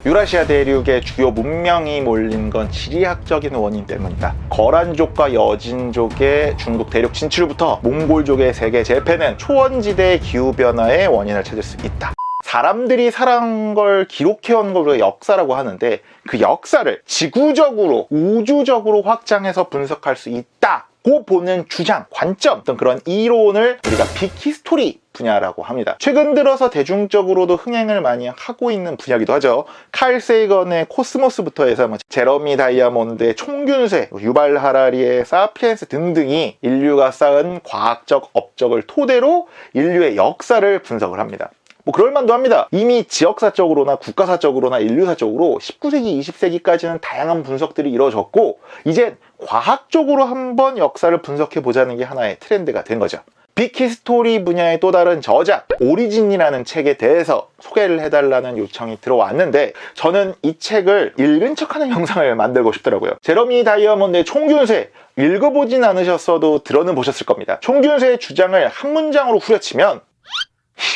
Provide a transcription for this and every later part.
유라시아 대륙의 주요 문명이 몰린 건 지리학적인 원인 때문이다. 거란족과 여진족의 중국 대륙 진출부터 몽골족의 세계 재패는 초원지대의 기후변화의 원인을 찾을 수 있다. 사람들이 살아온 걸 기록해온 걸 우리가 역사라고 하는데, 그 역사를 지구적으로, 우주적으로 확장해서 분석할 수 있다고 보는 주장, 관점, 어떤 그런 이론을 우리가 빅히스토리 분야라고 합니다. 최근 들어서 대중적으로도 흥행을 많이 하고 있는 분야기도 하죠. 칼 세이건의 코스모스부터 해서 제러미 다이아몬드의 총균쇠, 유발 하라리의 사피엔스 등등이 인류가 쌓은 과학적 업적을 토대로 인류의 역사를 분석을 합니다. 그럴만도 합니다. 이미 지역사적으로나 국가사적으로나 인류사적으로 19세기, 20세기까지는 다양한 분석들이 이루어졌고, 이제 과학적으로 한번 역사를 분석해보자는 게 하나의 트렌드가 된 거죠. 빅히스토리 분야의 또 다른 저작, 오리진이라는 책에 대해서 소개를 해달라는 요청이 들어왔는데, 저는 이 책을 읽은 척하는 영상을 만들고 싶더라고요. 제러미 다이아몬드의 총균쇠, 읽어보진 않으셨어도 들어는 보셨을 겁니다. 총균쇠의 주장을 한 문장으로 후려치면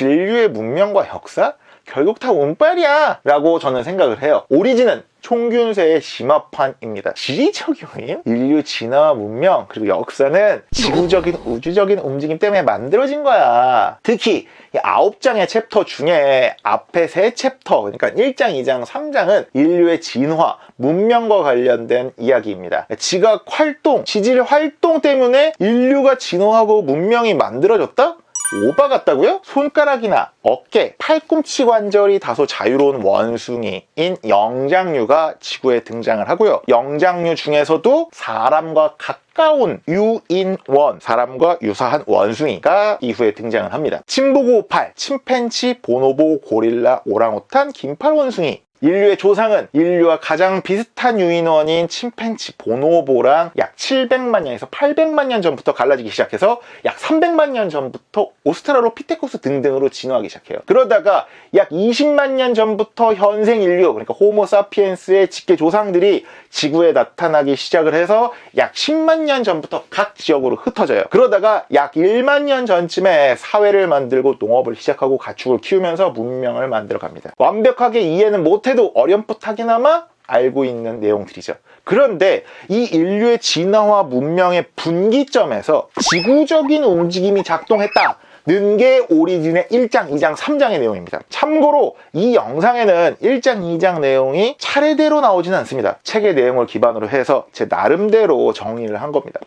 인류의 문명과 역사? 결국 다 운빨이야 라고 저는 생각을 해요. 오리진은 총균쇠의 심화판입니다. 지리적인 원인? 인류 진화와 문명, 그리고 역사는 지구적인, 우주적인 움직임 때문에 만들어진 거야. 특히 이 9장의 챕터 중에 앞에 3챕터, 그러니까 1장, 2장, 3장은 인류의 진화, 문명과 관련된 이야기입니다. 지각 활동, 지질 활동 때문에 인류가 진화하고 문명이 만들어졌다? 오바 같다고요? 손가락이나 어깨, 팔꿈치 관절이 다소 자유로운 원숭이인 영장류가 지구에 등장을 하고요. 영장류 중에서도 사람과 가까운 유인원, 사람과 유사한 원숭이가 이후에 등장을 합니다. 침보고5팔, 침팬치, 보노보, 고릴라, 오랑우탄, 긴팔 원숭이. 인류의 조상은 인류와 가장 비슷한 유인원인 침팬치, 보노보랑 약 700만 년에서 800만 년 전부터 갈라지기 시작해서 약 300만 년 전부터 오스트랄로피테쿠스 등등으로 진화하기 시작해요. 그러다가 약 20만 년 전부터 현생 인류, 그러니까 호모 사피엔스의 직계 조상들이 지구에 나타나기 시작을 해서 약 10만 년 전부터 각 지역으로 흩어져요. 그러다가 약 1만 년 전쯤에 사회를 만들고 농업을 시작하고 가축을 키우면서 문명을 만들어갑니다. 완벽하게 이해는 못해도 어렴풋하게나마 알고 있는 내용들이죠. 그런데 이 인류의 진화와 문명의 분기점에서 지구적인 움직임이 작동했다 는 게 오리진의 1장, 2장, 3장의 내용입니다. 참고로 이 영상에는 1장, 2장 내용이 차례대로 나오지는 않습니다. 책의 내용을 기반으로 해서 제 나름대로 정리를 한 겁니다.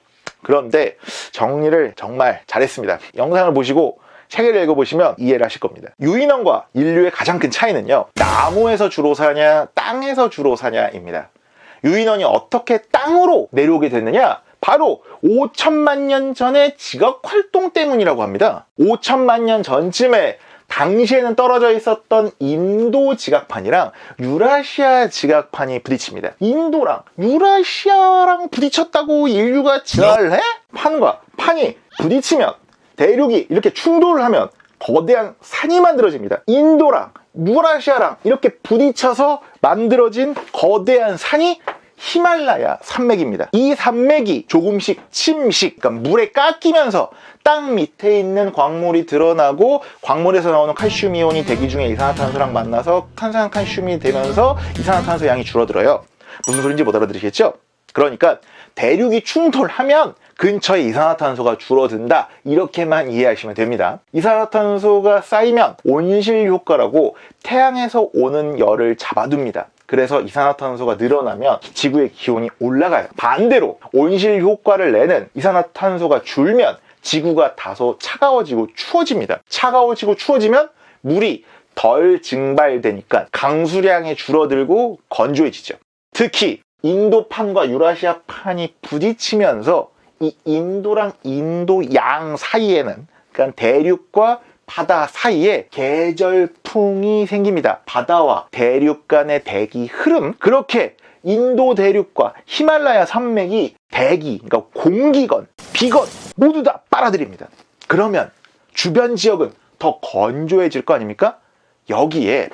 그런데 정리를 정말 잘했습니다. 영상을 보시고 책을 읽어보시면 이해를 하실 겁니다. 유인원과 인류의 가장 큰 차이는요, 나무에서 주로 사냐, 땅에서 주로 사냐입니다. 유인원이 어떻게 땅으로 내려오게 됐느냐? 바로 5천만 년 전의 지각 활동 때문이라고 합니다. 5천만 년 전쯤에 당시에는 떨어져 있었던 인도 지각판이랑 유라시아 지각판이 부딪힙니다. 인도랑 유라시아랑 부딪혔다고 인류가 진화를 해? 판과 판이 부딪히면, 대륙이 이렇게 충돌을 하면 거대한 산이 만들어집니다. 인도랑 유라시아랑 이렇게 부딪혀서 만들어진 거대한 산이 히말라야 산맥입니다. 이 산맥이 조금씩 침식, 그러니까 물에 깎이면서 땅 밑에 있는 광물이 드러나고, 광물에서 나오는 칼슘 이온이 대기 중에 이산화탄소랑 만나서 탄산칼슘이 되면서 이산화탄소 양이 줄어들어요. 무슨 소린지 못 알아들으시겠죠? 그러니까 대륙이 충돌하면 근처에 이산화탄소가 줄어든다, 이렇게만 이해하시면 됩니다. 이산화탄소가 쌓이면 온실 효과라고 태양에서 오는 열을 잡아둡니다. 그래서 이산화탄소가 늘어나면 지구의 기온이 올라가요. 반대로 온실 효과를 내는 이산화탄소가 줄면 지구가 다소 차가워지고 추워집니다. 차가워지고 추워지면 물이 덜 증발되니까 강수량이 줄어들고 건조해지죠. 특히 인도판과 유라시아판이 부딪히면서 이 인도랑 인도양 사이에는, 그러니까 대륙과 바다 사이에 계절풍이 생깁니다. 바다와 대륙 간의 대기 흐름, 그렇게 인도 대륙과 히말라야 산맥이 대기, 그러니까 공기건, 비건 모두 다 빨아들입니다. 그러면 주변 지역은 더 건조해질 거 아닙니까? 여기에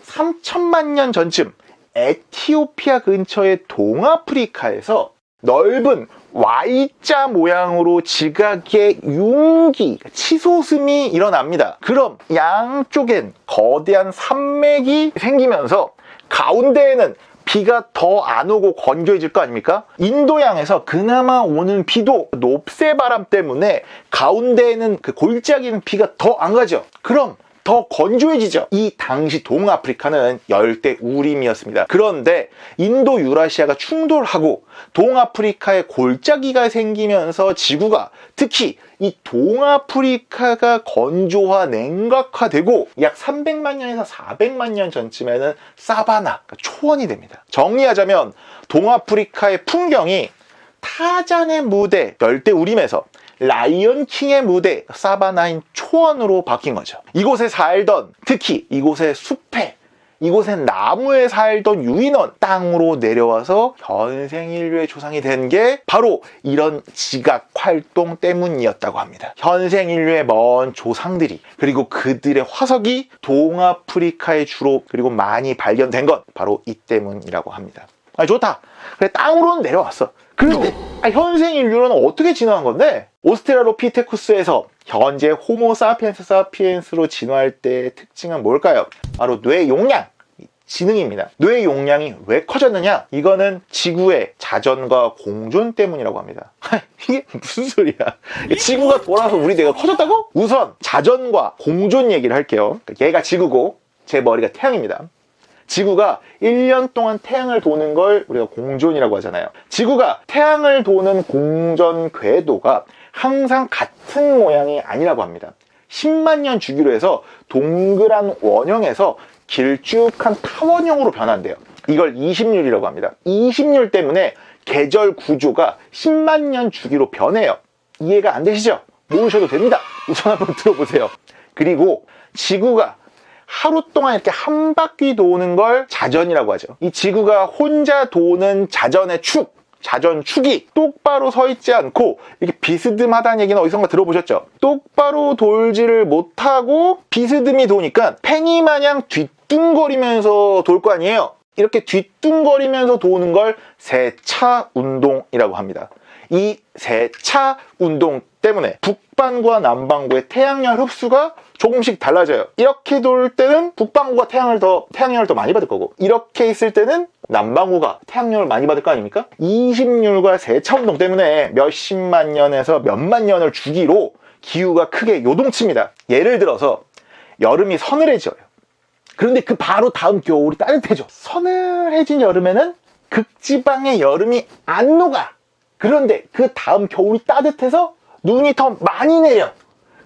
3천만 년 전쯤 에티오피아 근처의 동아프리카에서 넓은 Y자 모양으로 지각의 융기, 치솟음이 일어납니다. 그럼 양쪽엔 거대한 산맥이 생기면서 가운데에는 비가 더 안 오고 건조해질 거 아닙니까? 인도양에서 그나마 오는 비도 높새바람 때문에 가운데에는 그 골짜기는 비가 더 안 가죠. 그럼 더 건조해지죠. 이 당시 동아프리카는 열대 우림이었습니다. 그런데 인도 유라시아가 충돌하고 동아프리카에 골짜기가 생기면서 지구가, 특히 이 동아프리카가 건조화 냉각화되고 약 300만 년에서 400만 년 전쯤에는 사바나, 그러니까 초원이 됩니다. 정리하자면 동아프리카의 풍경이 타잔의 무대 열대 우림에서 라이언킹의 무대 사바나인 초원으로 바뀐 거죠. 이곳에 살던, 특히 이곳의 숲에, 이곳의 나무에 살던 유인원 땅으로 내려와서 현생 인류의 조상이 된 게 바로 이런 지각 활동 때문이었다고 합니다. 현생 인류의 먼 조상들이, 그리고 그들의 화석이 동아프리카에 주로 그리고 많이 발견된 건 바로 이 때문이라고 합니다. 좋다. 그래, 땅으로는 내려왔어. 그런데 현생 인류는 어떻게 진화한 건데? 오스트랄로피테쿠스에서 현재 호모 사피엔스 사피엔스로 진화할 때의 특징은 뭘까요? 바로 뇌 용량, 지능입니다. 뇌 용량이 왜 커졌느냐? 이거는 지구의 자전과 공존 때문이라고 합니다. 이게 무슨 소리야? 지구가 돌아서 우리 뇌가 커졌다고? 우선 자전과 공존 얘기를 할게요. 얘가 지구고 제 머리가 태양입니다. 지구가 1년 동안 태양을 도는 걸 우리가 공존이라고 하잖아요. 지구가 태양을 도는 공전 궤도가 항상 같은 모양이 아니라고 합니다. 10만 년 주기로 해서 동그란 원형에서 길쭉한 타원형으로 변한대요. 이걸 20률이라고 합니다. 20률 때문에 계절 구조가 10만 년 주기로 변해요. 이해가 안 되시죠? 모르셔도 됩니다. 우선 한번 들어보세요. 그리고 지구가 하루 동안 이렇게 한 바퀴 도는 걸 자전이라고 하죠. 이 지구가 혼자 도는 자전의 축, 자전축이 똑바로 서 있지 않고 이렇게 비스듬하다는 얘기는 어디선가 들어보셨죠? 똑바로 돌지를 못하고 비스듬히 도니까 팽이 마냥 뒤뚱거리면서 돌 거 아니에요? 이렇게 뒤뚱거리면서 도는 걸 세차 운동이라고 합니다. 이 세차 운동 때문에 북반구와 남반구의 태양열 흡수가 조금씩 달라져요. 이렇게 돌 때는 북반구가 태양열을 더 많이 받을 거고, 이렇게 있을 때는 남반구가 태양열을 많이 받을 거 아닙니까? 20률과 세차 운동 때문에 몇십만 년에서 몇만 년을 주기로 기후가 크게 요동칩니다. 예를 들어서 여름이 서늘해져요. 그런데 그 바로 다음 겨울이 따뜻해져. 서늘해진 여름에는 극지방의 여름이 안 녹아. 그런데 그 다음 겨울이 따뜻해서 눈이 더 많이 내려.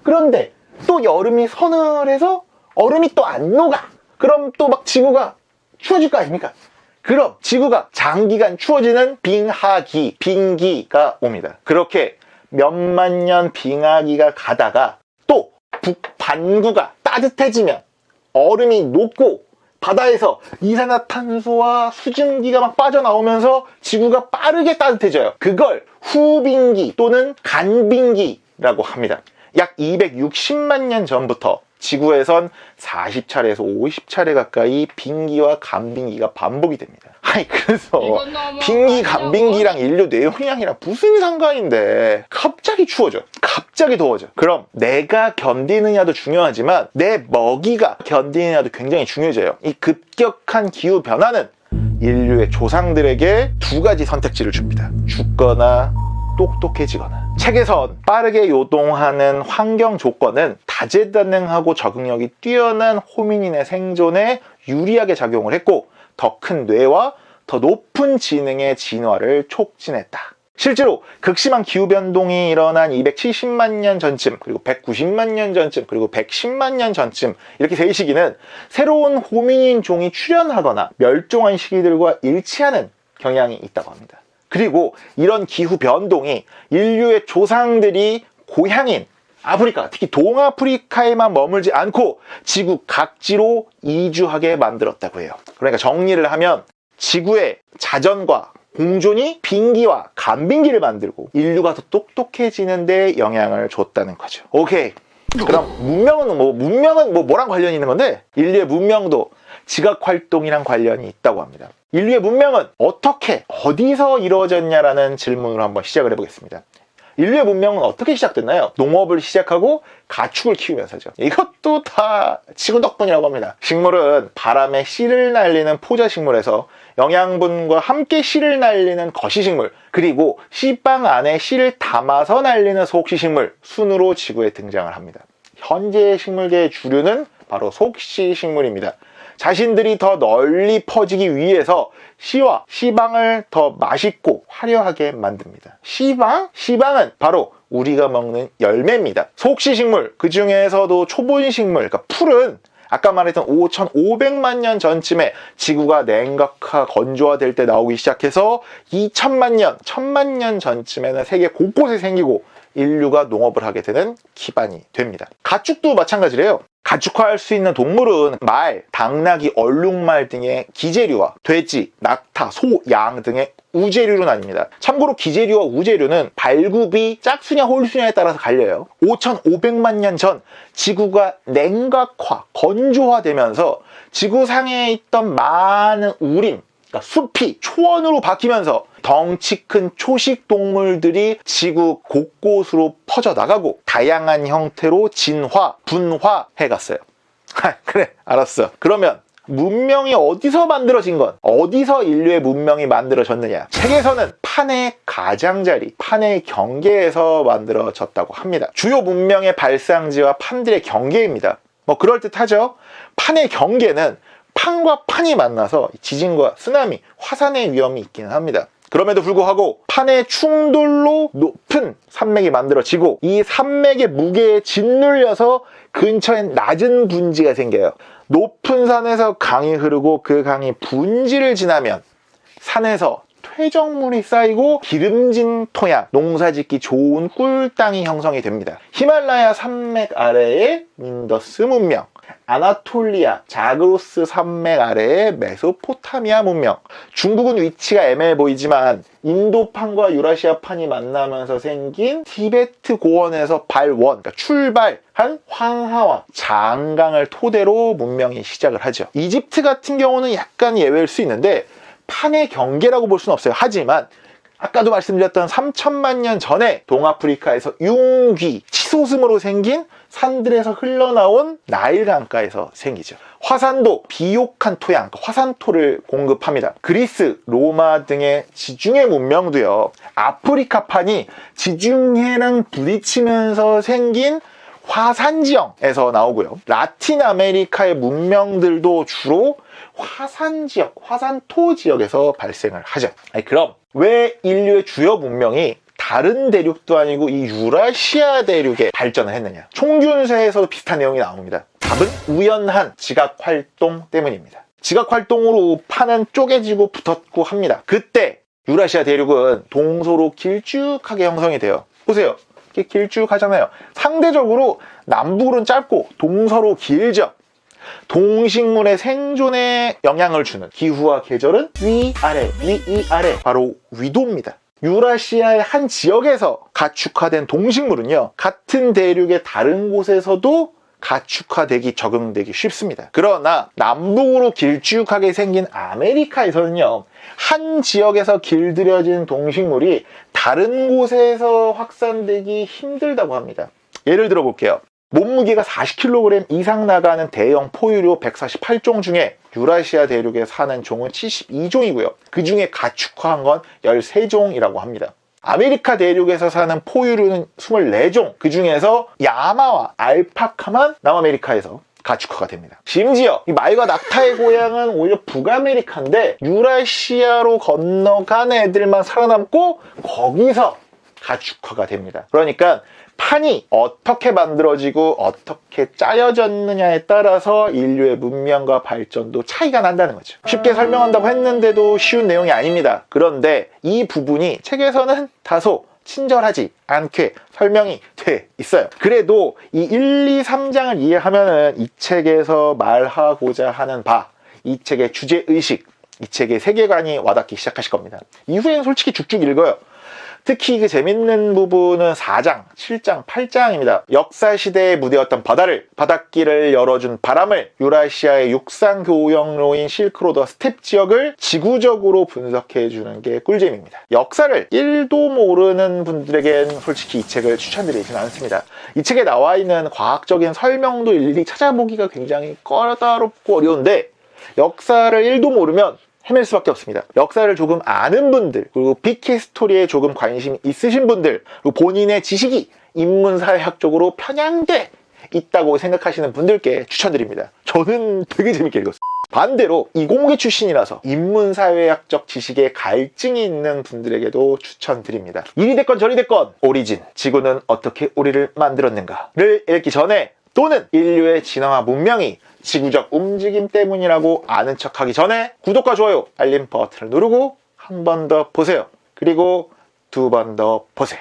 그런데 또 여름이 서늘해서 얼음이 또 안 녹아. 그럼 또 막 지구가 추워질 거 아닙니까? 그럼 지구가 장기간 추워지는 빙하기, 빙기가 옵니다. 그렇게 몇만 년 빙하기가 가다가 또 북반구가 따뜻해지면 얼음이 녹고 바다에서 이산화탄소와 수증기가 막 빠져나오면서 지구가 빠르게 따뜻해져요. 그걸 후빙기 또는 간빙기라고 합니다. 약 260만 년 전부터 지구에선 40차례에서 50차례 가까이 빙기와 간빙기가 반복이 됩니다. 아니, 그래서 빙기, 간빙기랑 인류 뇌용량이랑 무슨 상관인데 갑자기 추워져, 갑자기 더워져. 그럼 내가 견디느냐도 중요하지만 내 먹이가 견디느냐도 굉장히 중요해져요. 이 급격한 기후 변화는 인류의 조상들에게 두 가지 선택지를 줍니다. 죽거나 똑똑해지거나. 책에선 빠르게 요동하는 환경 조건은 다재다능하고 적응력이 뛰어난 호미닌의 생존에 유리하게 작용을 했고 더 큰 뇌와 더 높은 지능의 진화를 촉진했다. 실제로 극심한 기후변동이 일어난 270만 년 전쯤, 그리고 190만 년 전쯤, 그리고 110만 년 전쯤, 이렇게 세 시기는 새로운 호미닌 종이 출현하거나 멸종한 시기들과 일치하는 경향이 있다고 합니다. 그리고 이런 기후변동이 인류의 조상들이 고향인 아프리카, 특히 동아프리카에만 머물지 않고 지구 각지로 이주하게 만들었다고 해요. 그러니까 정리를 하면 지구의 자전과 공존이 빙기와 간빙기를 만들고 인류가 더 똑똑해지는 데 영향을 줬다는 거죠. 오케이. 그럼 문명은 뭐랑 관련이 있는 건데, 인류의 문명도 지각 활동이랑 관련이 있다고 합니다. 인류의 문명은 어떻게, 어디서 이루어졌냐라는 질문으로 한번 시작을 해보겠습니다. 인류의 문명은 어떻게 시작됐나요? 농업을 시작하고 가축을 키우면서죠. 이것도 다 지구 덕분이라고 합니다. 식물은 바람에 씨를 날리는 포자식물에서 영양분과 함께 씨를 날리는 거시식물, 그리고 씨빵 안에 씨를 담아서 날리는 속시식물 순으로 지구에 등장을 합니다. 현재의 식물계의 주류는 바로 속시식물입니다. 자신들이 더 널리 퍼지기 위해서 씨와 씨방을 더 맛있고 화려하게 만듭니다. 씨방? 씨방은 바로 우리가 먹는 열매입니다. 속시식물, 그 중에서도 초본식물, 그러니까 풀은 아까 말했던 5,500만 년 전쯤에 지구가 냉각화, 건조화될 때 나오기 시작해서 2천만 년, 1,000만 년 전쯤에는 세계 곳곳에 생기고 인류가 농업을 하게 되는 기반이 됩니다. 가축도 마찬가지래요. 가축화할 수 있는 동물은 말, 당나귀, 얼룩말 등의 기재류와 돼지, 낙타, 소, 양 등의 우재류로 나뉩니다. 참고로 기재류와 우재류는 발굽이 짝수냐 홀수냐에 따라서 갈려요. 5,500만 년 전 지구가 냉각화, 건조화되면서 지구상에 있던 많은 우림, 그러니까 숲이 초원으로 바뀌면서 덩치 큰 초식 동물들이 지구 곳곳으로 퍼져나가고 다양한 형태로 진화, 분화해 갔어요. 그래, 알았어. 그러면 문명이 어디서 만들어진 건? 어디서 인류의 문명이 만들어졌느냐? 책에서는 판의 가장자리, 판의 경계에서 만들어졌다고 합니다. 주요 문명의 발상지와 판들의 경계입니다. 뭐 그럴듯하죠? 판의 경계는 판과 판이 만나서 지진과 쓰나미, 화산의 위험이 있기는 합니다. 그럼에도 불구하고 판의 충돌로 높은 산맥이 만들어지고 이 산맥의 무게에 짓눌려서 근처엔 낮은 분지가 생겨요. 높은 산에서 강이 흐르고 그 강이 분지를 지나면 산에서 퇴적물이 쌓이고 기름진 토양, 농사짓기 좋은 꿀땅이 형성이 됩니다. 히말라야 산맥 아래의 인더스 문명, 아나톨리아, 자그로스 산맥 아래의 메소포타미아 문명. 중국은 위치가 애매해 보이지만 인도판과 유라시아판이 만나면서 생긴 티베트 고원에서 그러니까 출발한 황하와 장강을 토대로 문명이 시작을 하죠. 이집트 같은 경우는 약간 예외일 수 있는데 판의 경계라고 볼 수는 없어요. 하지만 아까도 말씀드렸던 3천만 년 전에 동아프리카에서 융귀, 치솟음으로 생긴 산들에서 흘러나온 나일 강가에서 생기죠. 화산도 비옥한 토양, 화산토를 공급합니다. 그리스, 로마 등의 지중해 문명도요. 아프리카판이 지중해랑 부딪히면서 생긴 화산지형에서 나오고요. 라틴 아메리카의 문명들도 주로 화산지역, 화산토 지역에서 발생을 하죠. 그럼 왜 인류의 주요 문명이 다른 대륙도 아니고 이 유라시아 대륙에 발전을 했느냐? 총균세에서도 비슷한 내용이 나옵니다. 답은 우연한 지각활동 때문입니다. 지각활동으로 판은 쪼개지고 붙었고 합니다. 그때 유라시아 대륙은 동서로 길쭉하게 형성이 돼요. 보세요. 이렇게 길쭉하잖아요. 상대적으로 남북은 짧고 동서로 길죠. 동식물의 생존에 영향을 주는 기후와 계절은 위아래, 위아래, 바로 위도입니다. 유라시아의 한 지역에서 가축화된 동식물은요, 같은 대륙의 다른 곳에서도 가축화되기, 적응되기 쉽습니다. 그러나 남북으로 길쭉하게 생긴 아메리카에서는요, 한 지역에서 길들여진 동식물이 다른 곳에서 확산되기 힘들다고 합니다. 예를 들어 볼게요. 몸무게가 40kg 이상 나가는 대형 포유류 148종 중에 유라시아 대륙에 사는 종은 72종이고요. 그 중에 가축화한 건 13종이라고 합니다. 아메리카 대륙에서 사는 포유류는 24종, 그 중에서 야마와 알파카만 남아메리카에서 가축화가 됩니다. 심지어 이 말과 낙타의 고향은 오히려 북아메리카인데 유라시아로 건너간 애들만 살아남고 거기서 가축화가 됩니다. 그러니까 판이 어떻게 만들어지고 어떻게 짜여졌느냐에 따라서 인류의 문명과 발전도 차이가 난다는 거죠. 쉽게 설명한다고 했는데도 쉬운 내용이 아닙니다. 그런데 이 부분이 책에서는 다소 친절하지 않게 설명이 돼 있어요. 그래도 이 1, 2, 3장을 이해하면은 이 책에서 말하고자 하는 바, 이 책의 주제의식, 이 책의 세계관이 와닿기 시작하실 겁니다. 이후에는 솔직히 쭉쭉 읽어요. 특히 그 재밌는 부분은 4장, 7장, 8장입니다. 역사시대의 무대였던 바닷길을 열어준 바람을, 유라시아의 육상 교역로인 실크로드와 스텝 지역을 지구적으로 분석해주는 게 꿀잼입니다. 역사를 1도 모르는 분들에겐 솔직히 이 책을 추천드리진 않습니다. 이 책에 나와 있는 과학적인 설명도 일일이 찾아보기가 굉장히 까다롭고 어려운데, 역사를 1도 모르면 헤맬 수밖에 없습니다. 역사를 조금 아는 분들, 그리고 빅히스토리에 조금 관심이 있으신 분들, 그리고 본인의 지식이 인문사회학적으로 편향돼 있다고 생각하시는 분들께 추천드립니다. 저는 되게 재밌게 읽었어요. 반대로 이공계 출신이라서 인문사회학적 지식에 갈증이 있는 분들에게도 추천드립니다. 이리 됐건 저리 됐건 오리진, 지구는 어떻게 우리를 만들었는가를 읽기 전에, 또는 인류의 진화와 문명이 지구적 움직임 때문이라고 아는 척하기 전에 구독과 좋아요, 알림 버튼을 누르고 한 번 더 보세요. 그리고 두 번 더 보세요.